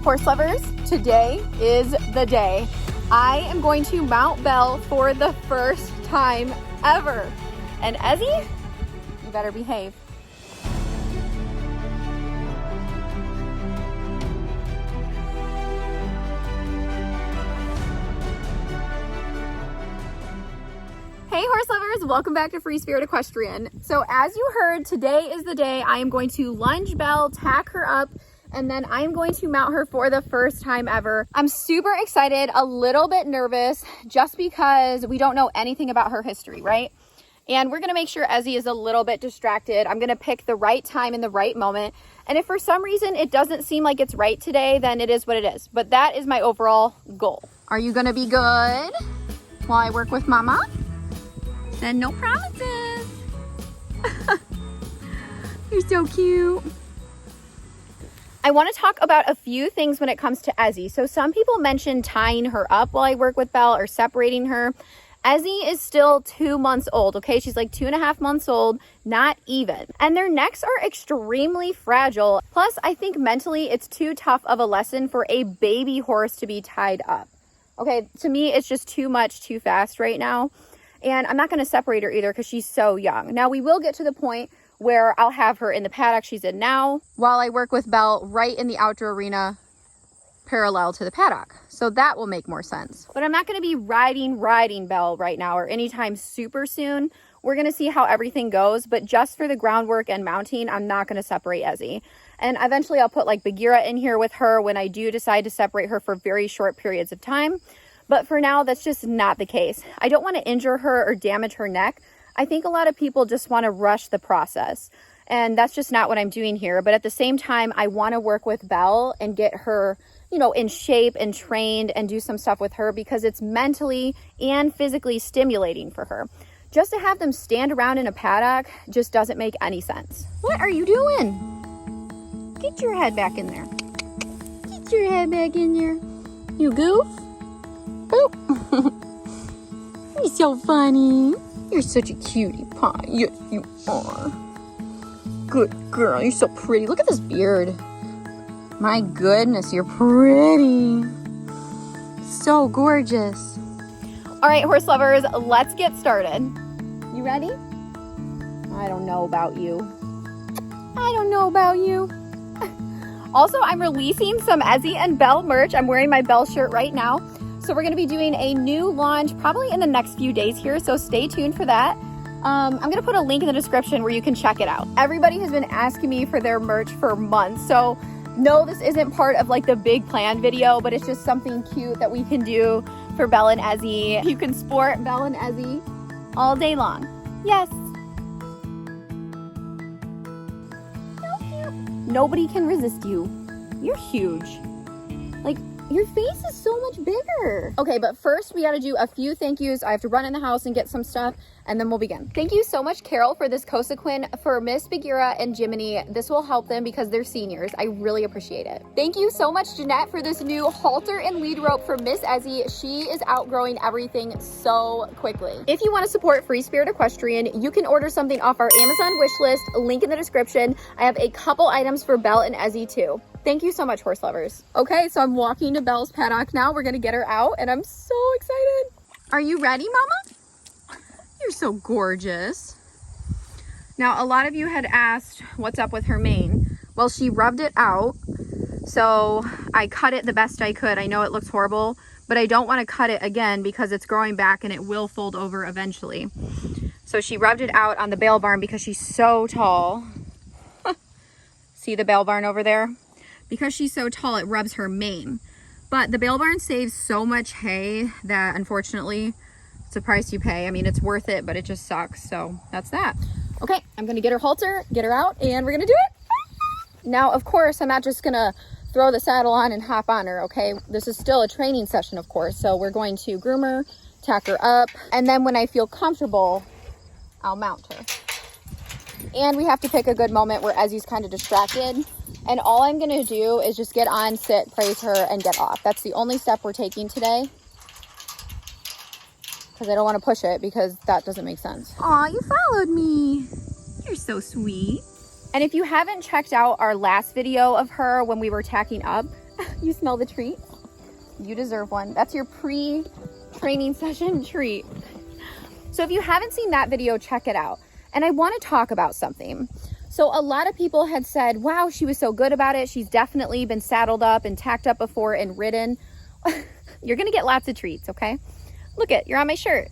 Horse lovers, today is the day. I am going to mount Belle for the first time ever. And Ezzy, you better behave. Hey horse lovers, welcome back to Free Spirit Equestrian. So as you heard, today is the day I am going to lunge Belle, tack her up, and then I'm going to mount her for the first time ever. I'm super excited, a little bit nervous, just because we don't know anything about her history, right? And we're gonna make sure Ezzy is a little bit distracted. I'm gonna pick the right time and the right moment. And if for some reason it doesn't seem like it's right today, then it is what it is. But that is my overall goal. Are you gonna be good while I work with Mama? Then no promises. You're so cute. I want to talk about a few things when it comes to Ezzy. So some people mention tying her up while I work with Belle or separating her. Ezzy is still 2 months old, okay? She's like 2.5 months old, not even. And their necks are extremely fragile. Plus, I think mentally it's too tough of a lesson for a baby horse to be tied up. Okay, to me, it's just too much, too fast right now. And I'm not going to separate her either because she's so young. Now, we will get to the point where I'll have her in the paddock she's in now while I work with Belle right in the outdoor arena parallel to the paddock. So that will make more sense. But I'm not going to be riding Belle right now or anytime super soon. We're going to see how everything goes. But just for the groundwork and mounting, I'm not going to separate Ezzy. And eventually I'll put like Bagheera in here with her when I do decide to separate her for very short periods of time. But for now, that's just not the case. I don't want to injure her or damage her neck. I think a lot of people just want to rush the process. And that's just not what I'm doing here. But at the same time, I want to work with Belle and get her, you know, in shape and trained and do some stuff with her because it's mentally and physically stimulating for her. Just to have them stand around in a paddock just doesn't make any sense. What are you doing? Get your head back in there. Get your head back in there. You goof. Boop. You're so funny. You're such a cutie pie. Yes, you are. Good girl. You're so pretty. Look at this beard. My goodness, you're pretty. So gorgeous. All right, horse lovers, let's get started. You ready? I don't know about you. I don't know about you. Also, I'm releasing some Ezzy and Belle merch. I'm wearing my Belle shirt right now. So we're going to be doing a new launch probably in the next few days here. So stay tuned for that. I'm going to put a link in the description where you can check it out. Everybody has been asking me for their merch for months. So no, this isn't part of like the big plan video, but it's just something cute that we can do for Belle and Ezzy. You can sport Belle and Ezzy all day long. Yes. Nobody can resist you. You're huge. Like, your face is so much bigger. Okay, but first we gotta do a few thank yous. I have to run in the house and get some stuff, and then we'll begin. Thank you so much, Carol, for this Cosequin for Miss Bagheera and Jiminy. This will help them because they're seniors. I really appreciate it. Thank you so much, Jeanette, for this new halter and lead rope for Miss Ezzy. She is outgrowing everything so quickly. If you want to support Free Spirit Equestrian, you can order something off our Amazon wish list, link in the description. I have a couple items for Belle and Ezzy too. Thank you so much, horse lovers. Okay, so I'm walking to Belle's paddock now. We're gonna get her out and I'm so excited. Are you ready, Mama? You're so gorgeous. Now, a lot of you had asked what's up with her mane. Well, she rubbed it out, so I cut it the best I could. I know it looks horrible, but I don't want to cut it again because it's growing back and it will fold over eventually. So she rubbed it out on the bale barn because she's so tall. See the bale barn over there? Because she's so tall, it rubs her mane. But the bale barn saves so much hay that unfortunately, it's a price you pay. I mean, it's worth it, but it just sucks. So that's that. Okay, I'm gonna get her halter, get her out, and we're gonna do it. Now, of course, I'm not just gonna throw the saddle on and hop on her, okay? This is still a training session, of course. So we're going to groom her, tack her up, and then when I feel comfortable, I'll mount her. And we have to pick a good moment where Ezzy's kind of distracted. And all I'm going to do is just get on, sit, praise her, and get off. That's the only step we're taking today. Because I don't want to push it because that doesn't make sense. Aw, you followed me. You're so sweet. And if you haven't checked out our last video of her when we were tacking up, You smell the treat? You deserve one. That's your pre-training session treat. So if you haven't seen that video, check it out. And I want to talk about something. So a lot of people had said, wow, she was so good about it. She's definitely been saddled up and tacked up before and ridden. You're going to get lots of treats, okay? Look it, you're on my shirt.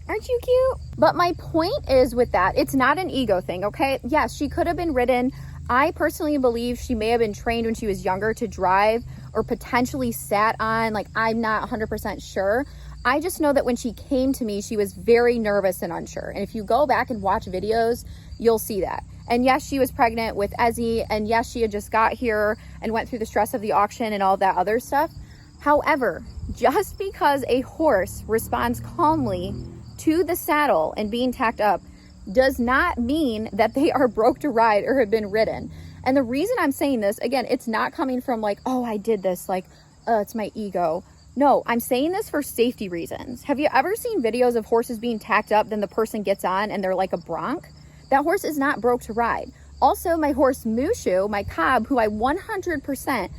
Aren't you cute? But my point is with that, it's not an ego thing, okay? Yes, she could have been ridden. I personally believe she may have been trained when she was younger to drive or potentially sat on. Like, I'm not 100% sure. I just know that when she came to me, she was very nervous and unsure. And if you go back and watch videos, you'll see that. And yes, she was pregnant with Ezzy. And yes, she had just got here and went through the stress of the auction and all that other stuff. However, just because a horse responds calmly to the saddle and being tacked up does not mean that they are broke to ride or have been ridden. And the reason I'm saying this, again, it's not coming from like, oh, I did this, like, it's my ego. No, I'm saying this for safety reasons. Have you ever seen videos of horses being tacked up, then the person gets on and they're like a bronc? That horse is not broke to ride. Also, my horse Mushu, my cob, who I 100%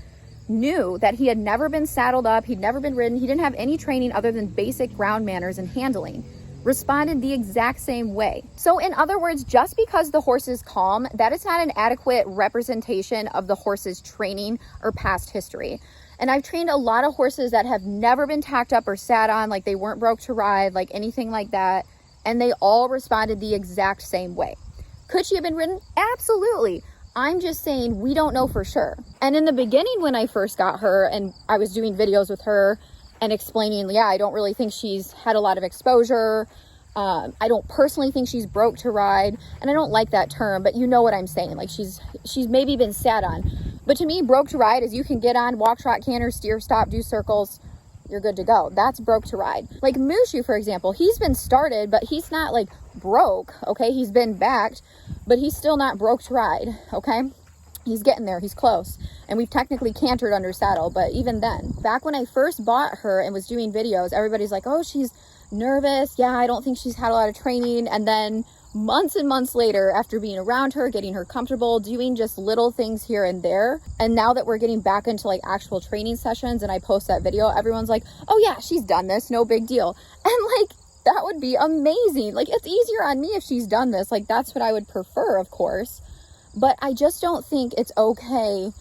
knew that he had never been saddled up, he'd never been ridden, he didn't have any training other than basic ground manners and handling, responded the exact same way. So in other words, just because the horse is calm, that is not an adequate representation of the horse's training or past history. And I've trained a lot of horses that have never been tacked up or sat on, like they weren't broke to ride, like anything like that. And they all responded the exact same way. Could she have been ridden? Absolutely. I'm just saying we don't know for sure. And in the beginning, when I first got her and I was doing videos with her and explaining, yeah, I don't really think she's had a lot of exposure. I don't personally think she's broke to ride. And I don't like that term, but you know what I'm saying. Like she's maybe been sat on. But to me, broke to ride is you can get on, walk, trot, canter, steer, stop, do circles. You're good to go. That's broke to ride. Like Mushu, for example, he's been started, but he's not like broke, okay? He's been backed, but he's still not broke to ride, okay? He's getting there, he's close. And we've technically cantered under saddle, but even then, back when I first bought her and was doing videos, everybody's like, oh, she's nervous. Yeah, I don't think she's had a lot of training. And then months and months later, after being around her, getting her comfortable, doing just little things here and there, and now that we're getting back into like actual training sessions and I post that video, everyone's like, oh yeah, she's done this, no big deal. And like, that would be amazing. Like, it's easier on me if she's done this. Like, that's what I would prefer, of course. But I just don't think it's okay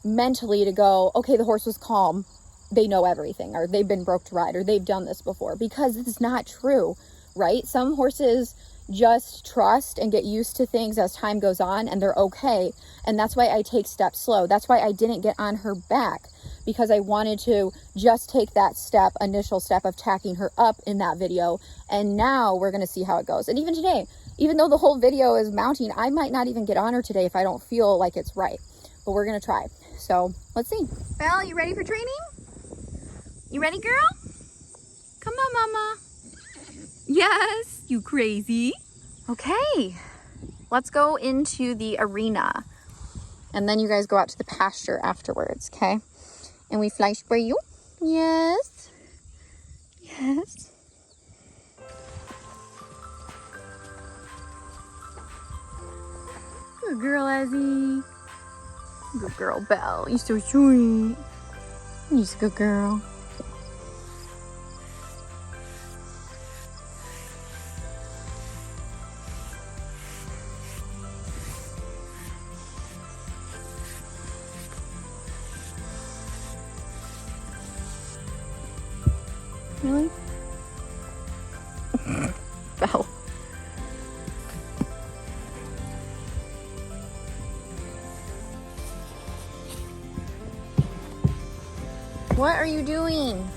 mentally to go, okay, the horse was calm, they know everything, or they've been broke to ride, or they've done this before, because it's not true, right? Some horses just trust and get used to things as time goes on, and they're okay. And that's why I take steps slow. That's why I didn't get on her back, because I wanted to just take that step, initial step of tacking her up in that video. And now we're going to see how it goes. And even today, even though the whole video is mounting, I might not even get on her today if I don't feel like it's right, but we're going to try. So let's see. Belle, you ready for training? You ready, girl? Come on, mama. Yes, you crazy. Okay, let's go into the arena. And then you guys go out to the pasture afterwards, okay? And we fly spray you. Yes. Yes. Good girl, Ezzy. Good girl, Belle. You're so sweet. You're a good girl. Really? Belle. What are you doing?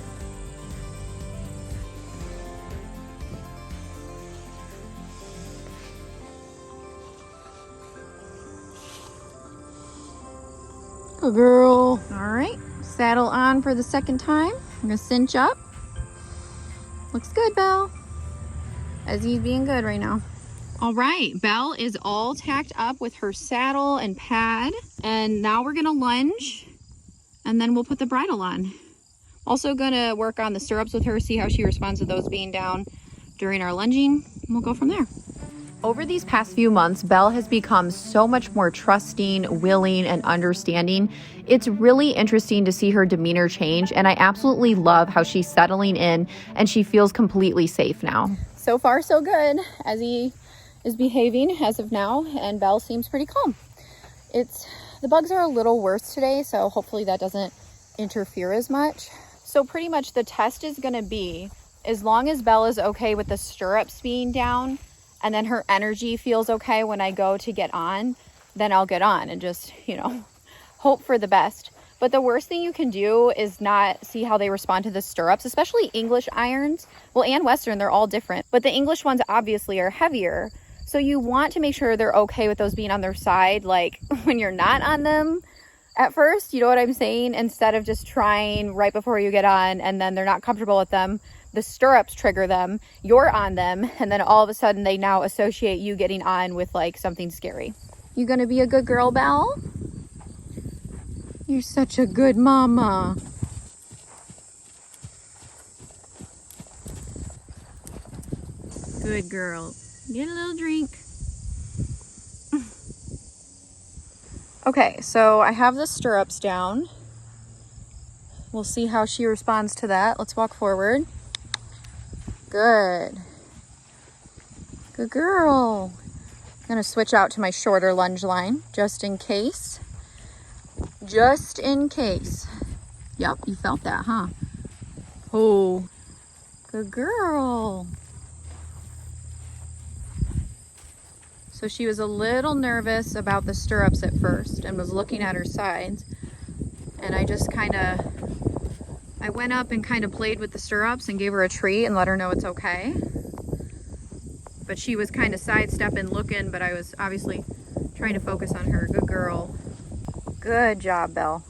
Good girl. All right, saddle on for the second time. I'm gonna cinch up. Looks good, Belle. Ezzy's being good right now. All right, Belle is all tacked up with her saddle and pad. And now we're gonna lunge and then we'll put the bridle on. Also gonna work on the stirrups with her, see how she responds to those being down during our lunging. And we'll go from there. Over these past few months, Belle has become so much more trusting, willing, and understanding. It's really interesting to see her demeanor change, and I absolutely love how she's settling in and she feels completely safe now. So far, so good. Ezzy is behaving as of now, and Belle seems pretty calm. The bugs are a little worse today, so hopefully that doesn't interfere as much. So pretty much the test is going to be, as long as Belle is okay with the stirrups being down, and then her energy feels okay when I go to get on, then I'll get on and just, hope for the best. But the worst thing you can do is not see how they respond to the stirrups, especially English irons. Well, and Western, they're all different. But the English ones obviously are heavier. So you want to make sure they're okay with those being on their side, like when you're not on them at first, you know what I'm saying? Instead of just trying right before you get on and then they're not comfortable with them. The stirrups trigger them, you're on them, and then all of a sudden they now associate you getting on with like something scary. You gonna be a good girl, Belle? You're such a good mama. Good girl. Get a little drink. Okay, so I have the stirrups down. We'll see how she responds to that. Let's walk forward. Good. Good girl. I'm gonna switch out to my shorter lunge line just in case. Just in case. Yep, you felt that, huh? Oh, good girl. So she was a little nervous about the stirrups at first and was looking at her sides. And I went up and kind of played with the stirrups and gave her a treat and let her know it's okay. But she was kind of sidestepping, looking, but I was obviously trying to focus on her. Good girl. Good job, Belle.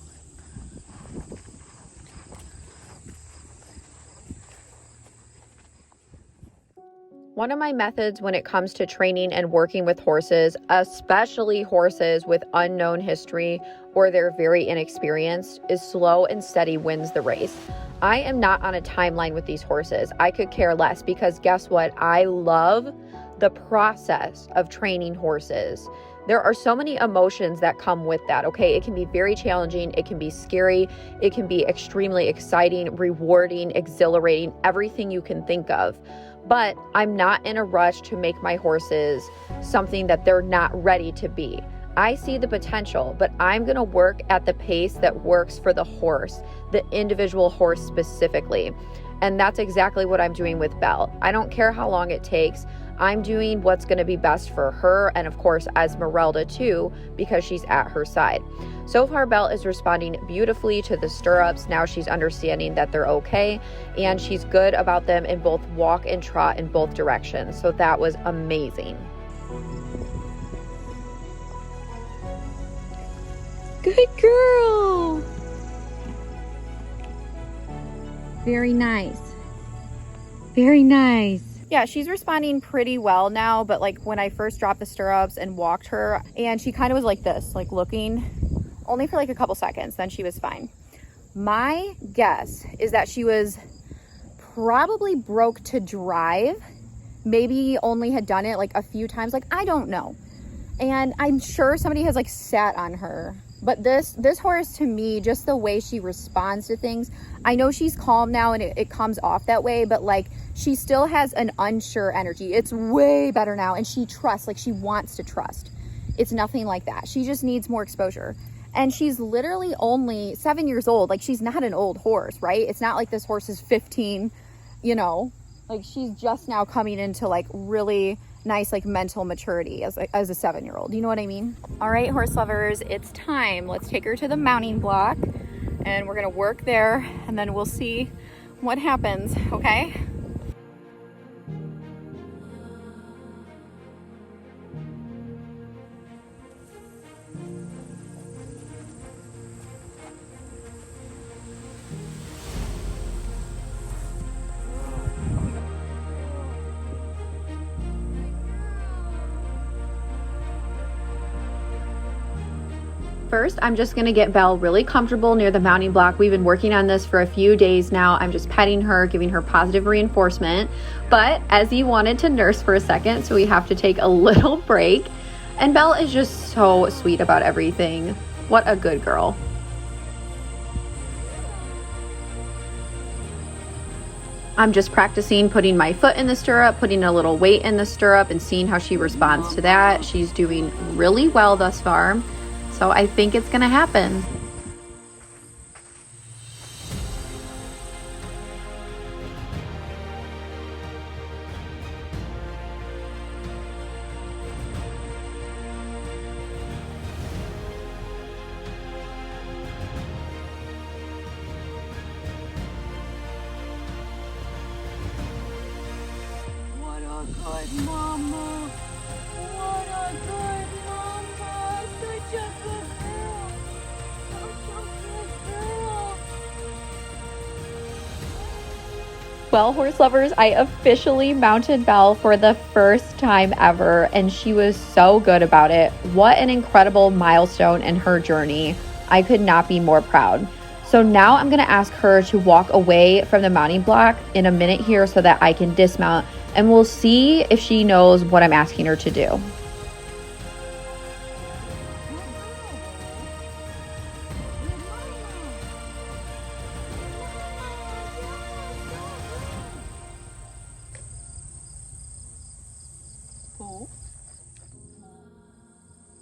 One of my methods when it comes to training and working with horses, especially horses with unknown history or they're very inexperienced, is slow and steady wins the race. I am not on a timeline with these horses. I could care less because guess what? I love the process of training horses. There are so many emotions that come with that, okay? It can be very challenging. It can be scary. It can be extremely exciting, rewarding, exhilarating, everything you can think of. But I'm not in a rush to make my horses something that they're not ready to be. I see the potential, but I'm going to work at the pace that works for the horse, the individual horse specifically. And that's exactly what I'm doing with Belle. I don't care how long it takes. I'm doing what's going to be best for her and of course Esmeralda too, because she's at her side. So far, Belle is responding beautifully to the stirrups. Now she's understanding that they're okay and she's good about them in both walk and trot in both directions. So that was amazing. Good girl. Very nice. Very nice. Yeah, she's responding pretty well now, but like when I first dropped the stirrups and walked her, and she kind of was like this, like looking, only for like a couple seconds, then she was fine. My guess is that she was probably broke to drive, maybe only had done it like a few times, like I don't know. And I'm sure somebody has like sat on her. But this horse, to me, just the way she responds to things, I know she's calm now and it comes off that way, but like she still has an unsure energy. It's way better now, and she trusts, like she wants to trust. It's nothing like that. She just needs more exposure. And she's literally only 7 years old. Like she's not an old horse, right? It's not like this horse is 15, like she's just now coming into like really nice like mental maturity as a 7-year-old. You know what I mean? All right, horse lovers, it's time. Let's take her to the mounting block and we're gonna work there and then we'll see what happens, okay? first, I'm just gonna get Belle really comfortable near the mounting block. We've been working on this for a few days now. I'm just petting her, giving her positive reinforcement. But Ezzy wanted to nurse for a second, so we have to take a little break. And Belle is just so sweet about everything. What a good girl. I'm just practicing putting my foot in the stirrup, putting a little weight in the stirrup, and seeing how she responds to that. She's doing really well thus far, so I think it's gonna happen. Good mama. What a good mama. Such a good girl. Such a good girl. Well, horse lovers, I officially mounted Belle for the first time ever, and she was so good about it. What an incredible milestone in her journey. I could not be more proud. So now I'm gonna ask her to walk away from the mounting block in a minute here so that I can dismount, and we'll see if she knows what I'm asking her to do. Who?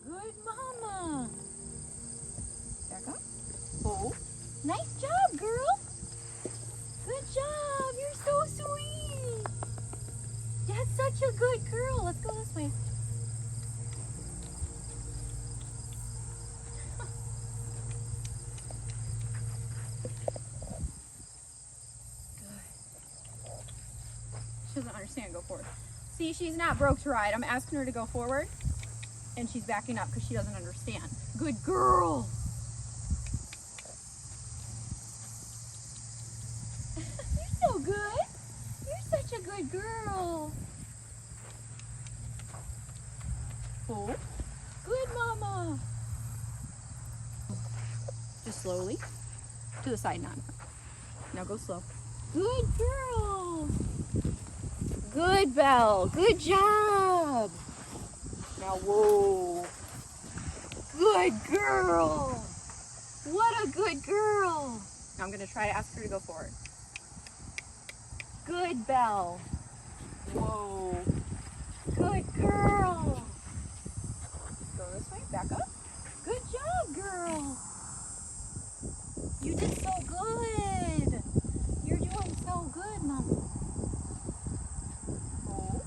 Good mama. Back up. Who? Nice job, girl. Good job. You're so sweet. That's such a good girl. Let's go this way. She doesn't understand. Go forward. See, she's not broke to ride. I'm asking her to go forward, and she's backing up because she doesn't understand. Good girl. You're so good. You're such a good girl. Who? Good mama. Just slowly to the side, not in front. Now go slow. Good girl. Good, Belle. Good job. Now, whoa. Good girl. What a good girl. Now I'm going to try to ask her to go forward. Good Belle. Whoa. Good girl. Go this way. Back up. Good job, girl. You did so good. You're doing so good, Mama. Oh.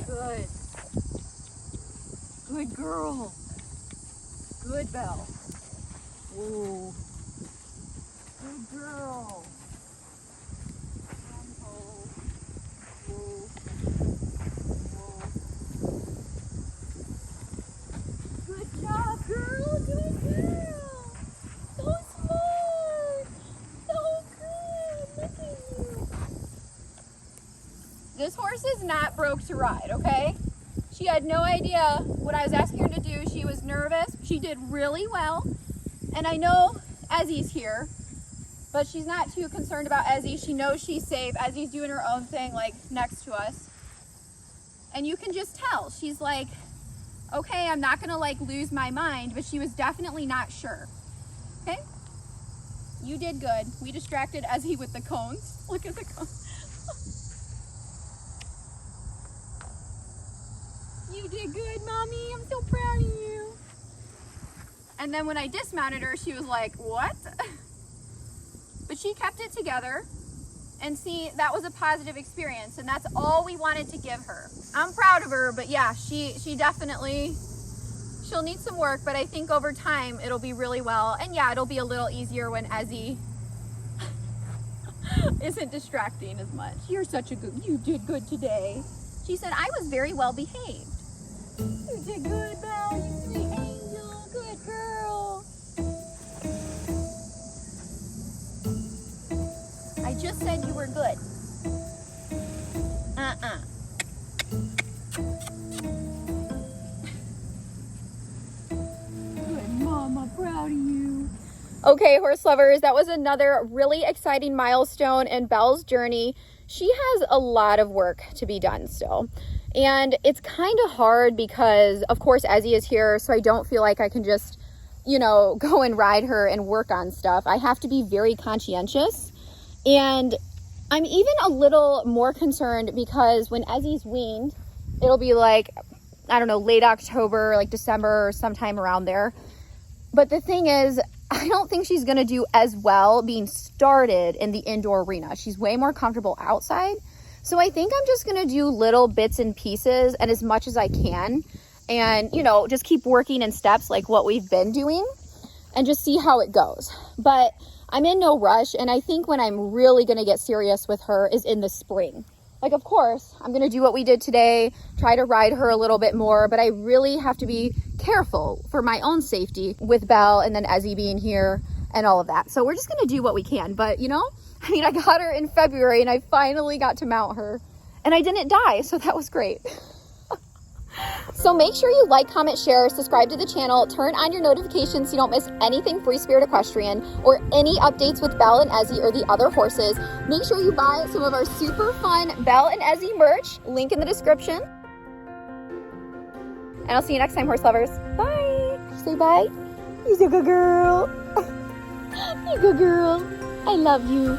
Good. Good girl. Good Belle. Whoa. Good girl. Whoa. Whoa. Good job, girl. Good girl. So smart. So good. Look at you. This horse is not broke to ride, okay? She had no idea what I was asking her to do. She was nervous. She did really well. And I know Ezzy's here, but she's not too concerned about Ezzy. She knows she's safe. Ezzy's doing her own thing, like, next to us. And you can just tell. She's like, okay, I'm not gonna, like, lose my mind, but she was definitely not sure. Okay? You did good. We distracted Ezzy with the cones. Look at the cones. You did good, Mommy. I'm so proud of you. And then when I dismounted her, she was like, what? But she kept it together. And see, that was a positive experience. And that's all we wanted to give her. I'm proud of her, but yeah, she definitely, she'll need some work, but I think over time it'll be really well. And yeah, it'll be a little easier when Ezzy isn't distracting as much. You're such a good, you did good today. She said, I was very well behaved. You did good, Belle. You sweet angel. Good girl. I just said you were good. Okay, horse lovers, that was another really exciting milestone in Belle's journey. She has a lot of work to be done still. And it's kind of hard because, of course, Ezzy is here, so I don't feel like I can just, you know, go and ride her and work on stuff. I have to be very conscientious. And I'm even a little more concerned because when Ezzy's weaned, it'll be like, I don't know, late October, like December or sometime around there. But the thing is, I don't think she's going to do as well being started in the indoor arena. She's way more comfortable outside. So I think I'm just going to do little bits and pieces and as much as I can. And, you know, just keep working in steps like what we've been doing and just see how it goes. But I'm in no rush. And I think when I'm really going to get serious with her is in the spring. Like, of course, I'm going to do what we did today, try to ride her a little bit more, but I really have to be careful for my own safety with Belle and then Ezzy being here and all of that. So we're just going to do what we can. But, you know, I mean, I got her in February and I finally got to mount her and I didn't die. So that was great. So make sure you like, comment, share, subscribe to the channel, turn on your notifications so you don't miss anything Free Spirit Equestrian or any updates with Belle and Ezzy or the other horses. Make sure you buy some of our super fun Belle and Ezzy merch, link in the description. And I'll see you next time, horse lovers. Bye. Say bye. You're a good girl. You're a good girl. I love you.